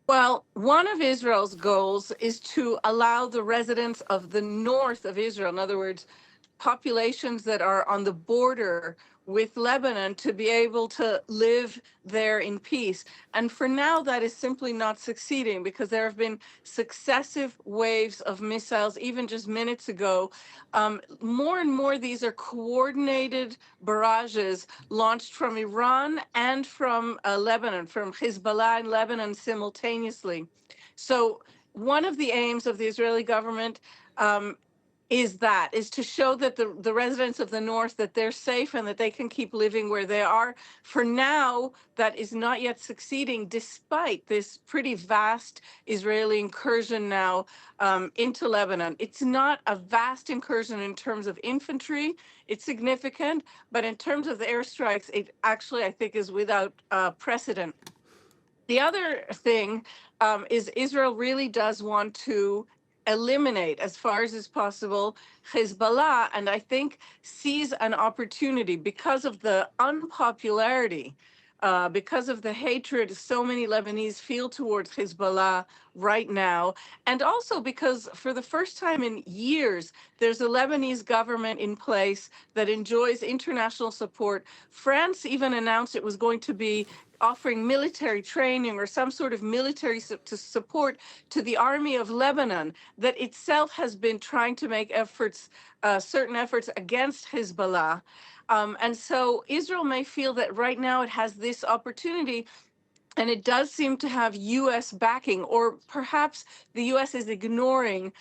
Well, one of Israel's goals is to allow the residents of the north of Israel, in other words, populations that are on the border with Lebanon, to be able to live there in peace. And for now, that is simply not succeeding because there have been successive waves of missiles, even just minutes ago. More and more, these are coordinated barrages launched from Iran and from Lebanon, from Hezbollah and Lebanon simultaneously. So one of the aims of the Israeli government um, is to show that the residents of the north, that they're safe and that they can keep living where they are. For now, that is not yet succeeding, despite this pretty vast Israeli incursion now into Lebanon. It's not a vast incursion in terms of infantry. It's significant, but in terms of the airstrikes, it actually, I think, is without precedent. The other thing is Israel really does want to eliminate, as far as is possible, Hezbollah, and I think sees an opportunity because of the unpopularity, because of the hatred so many Lebanese feel towards Hezbollah right now, and also because for the first time in years, there's a Lebanese government in place that enjoys international support. France even announced it was going to be offering military training or some sort of military support to the army of Lebanon, that itself has been trying to make efforts, certain efforts against Hezbollah. And so Israel may feel that right now it has this opportunity, and it does seem to have U.S. backing, or perhaps the U.S. is ignoring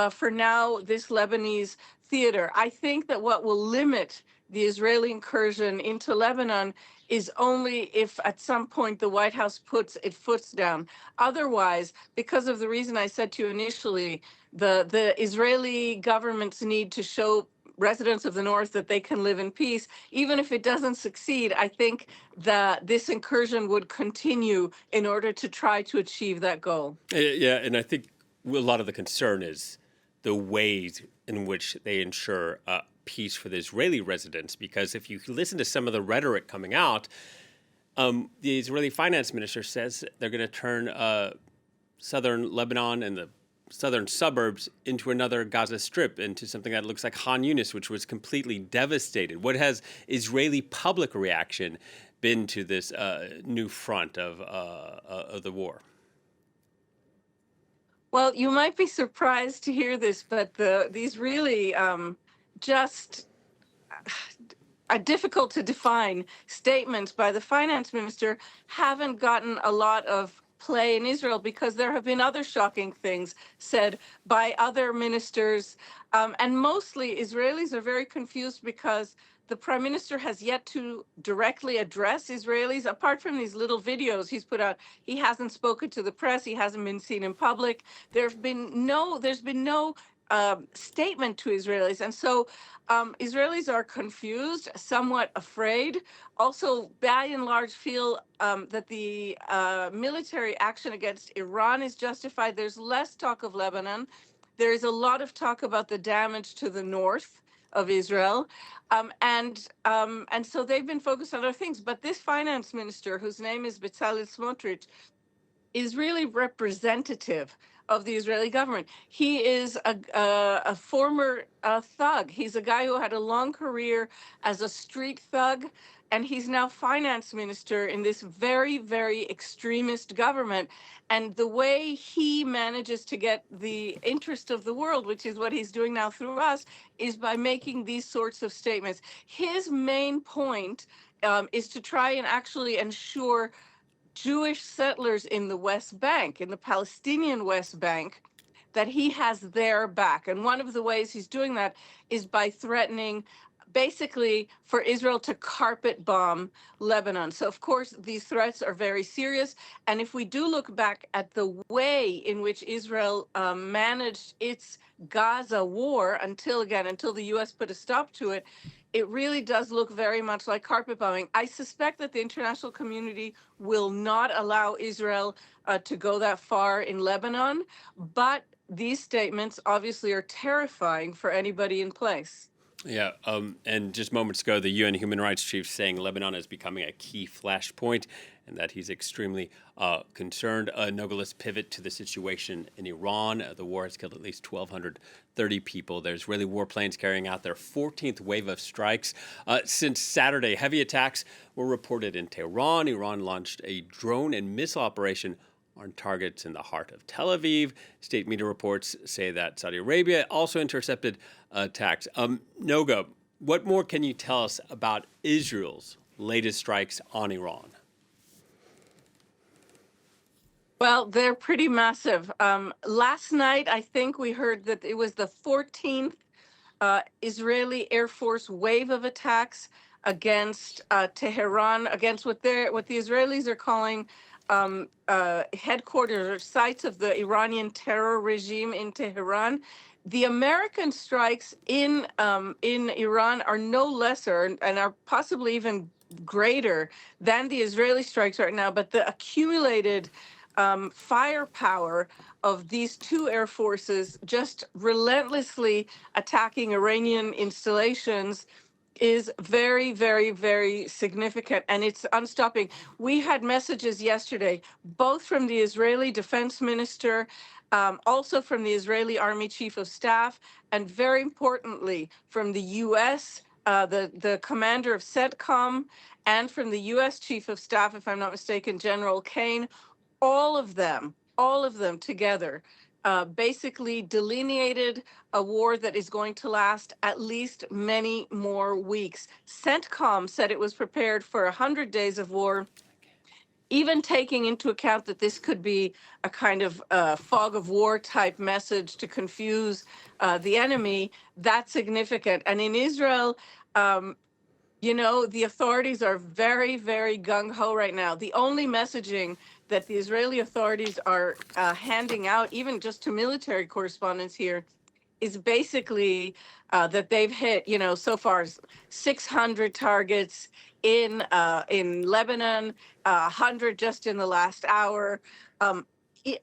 for now this Lebanese theater. I think that what will limit the Israeli incursion into Lebanon is only if at some point the White House puts its foot down. Otherwise, because of the reason I said to you initially, the Israeli government's need to show residents of the north that they can live in peace, even if it doesn't succeed, I think that this incursion would continue in order to try to achieve that goal. Yeah, and I think a lot of the concern is the ways in which they ensure peace for the Israeli residents. Because if you listen to some of the rhetoric coming out, the Israeli finance minister says they're going to turn southern Lebanon and the southern suburbs into another Gaza Strip, into something that looks like Han Yunis, which was completely devastated. What has Israeli public reaction been to this new front of the war? Well, you might be surprised to hear this, but these really just difficult to define statements by the finance minister haven't gotten a lot of play in Israel because there have been other shocking things said by other ministers. And mostly Israelis are very confused because the prime minister has yet to directly address Israelis. Apart from these little videos he's put out, he hasn't spoken to the press. He hasn't been seen in public. There's been no statement to Israelis. And so Israelis are confused, somewhat afraid, also by and large feel that the military action against Iran is justified. There's less talk of Lebanon. There is a lot of talk about the damage to the north of Israel. And so they've been focused on other things. But this finance minister, whose name is Bezalel Smotrich, is really representative of the Israeli government. He is a former thug. He's a guy who had a long career as a street thug, and he's now finance minister in this very, very extremist government. And the way he manages to get the interest of the world, which is what he's doing now through us, is by making these sorts of statements. His main point is to try and actually ensure Jewish settlers in the West Bank, in the Palestinian West Bank, that he has their back. And one of the ways he's doing that is by threatening basically for Israel to carpet bomb Lebanon. So, of course, these threats are very serious. And if we do look back at the way in which Israel managed its Gaza war until the U.S. put a stop to it, it really does look very much like carpet bombing. I suspect that the international community will not allow Israel to go that far in Lebanon, but these statements obviously are terrifying for anybody in place. Yeah, and just moments ago, the UN human rights chief saying Lebanon is becoming a key flashpoint and that he's extremely concerned. Noga, let's pivot to the situation in Iran. The war has killed at least 1,230 people. There's Israeli warplanes carrying out their 14th wave of strikes. Since Saturday, heavy attacks were reported in Tehran. Iran launched a drone and missile operation on targets in the heart of Tel Aviv. State media reports say that Saudi Arabia also intercepted attacks. Noga, what more can you tell us about Israel's latest strikes on Iran? Well, they're pretty massive. Last night, I think we heard that it was the 14th Israeli Air Force wave of attacks against Tehran, against what the Israelis are calling headquarters or sites of the Iranian terror regime in Tehran. The American strikes in Iran are no lesser and are possibly even greater than the Israeli strikes right now. But the accumulated firepower of these two air forces just relentlessly attacking Iranian installations is very, very, very significant, and it's unstopping. We had messages yesterday, both from the Israeli defense minister, also from the Israeli army chief of staff, and very importantly, from the U.S., the commander of CENTCOM, and from the U.S. chief of staff, if I'm not mistaken, General Kane, all of them together, basically delineated a war that is going to last at least many more weeks. CENTCOM said it was prepared for 100 days of war, even taking into account that this could be a kind of fog of war type message to confuse the enemy. That's significant. And in Israel, the authorities are very, very gung ho right now. The only messaging that the Israeli authorities are handing out, even just to military correspondents here, is basically that they've hit, so far 600 targets in Lebanon, 100 just in the last hour.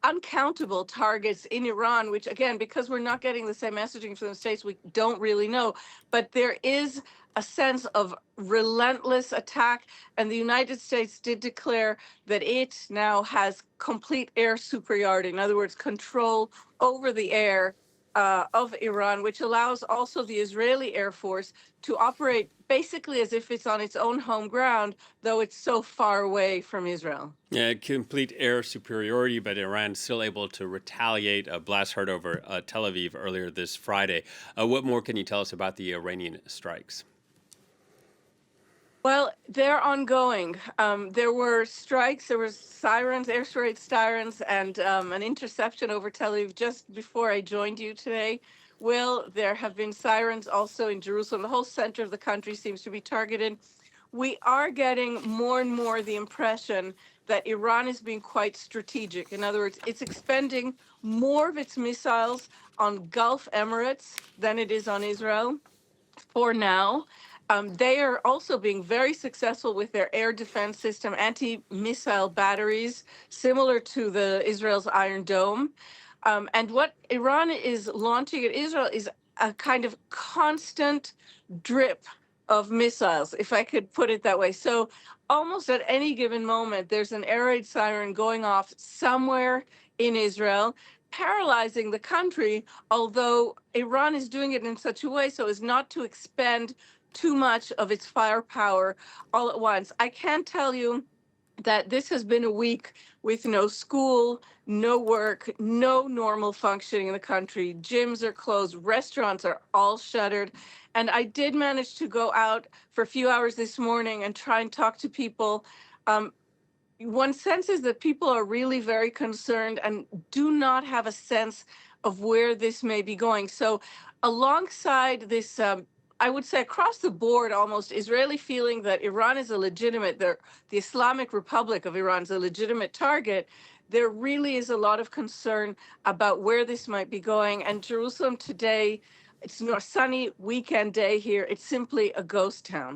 Uncountable targets in Iran, which again, because we're not getting the same messaging from the States, we don't really know. But there is a sense of relentless attack, and the United States did declare that it now has complete air superiority. In other words, control over the air of Iran, which allows also the Israeli Air Force to operate basically as if it's on its own home ground, though it's so far away from Israel. Yeah, complete air superiority, but Iran still able to retaliate. A blast heard over Tel Aviv earlier this Friday. What more can you tell us about the Iranian strikes? Well, they're ongoing. There were strikes, there was sirens, air raid sirens, and an interception over Tel Aviv just before I joined you today. Will, there have been sirens also in Jerusalem. The whole center of the country seems to be targeted. We are getting more and more the impression that Iran is being quite strategic. In other words, it's expending more of its missiles on Gulf Emirates than it is on Israel for now. They are also being very successful with their air defense system, anti-missile batteries, similar to the Israel's Iron Dome. And what Iran is launching at Israel is a kind of constant drip of missiles, if I could put it that way. So almost at any given moment, there's an air raid siren going off somewhere in Israel, paralyzing the country, although Iran is doing it in such a way so as not to expend too much of its firepower all at once. I can tell you that this has been a week with no school, no work, no normal functioning in the country. Gyms are closed, restaurants are all shuttered. And I did manage to go out for a few hours this morning and try and talk to people. One senses that people are really very concerned and do not have a sense of where this may be going. So, alongside this, I would say across the board, almost Israeli feeling that Iran is a legitimate, the Islamic Republic of Iran is a legitimate target, there really is a lot of concern about where this might be going. And Jerusalem today, it's a sunny weekend day here. It's simply a ghost town.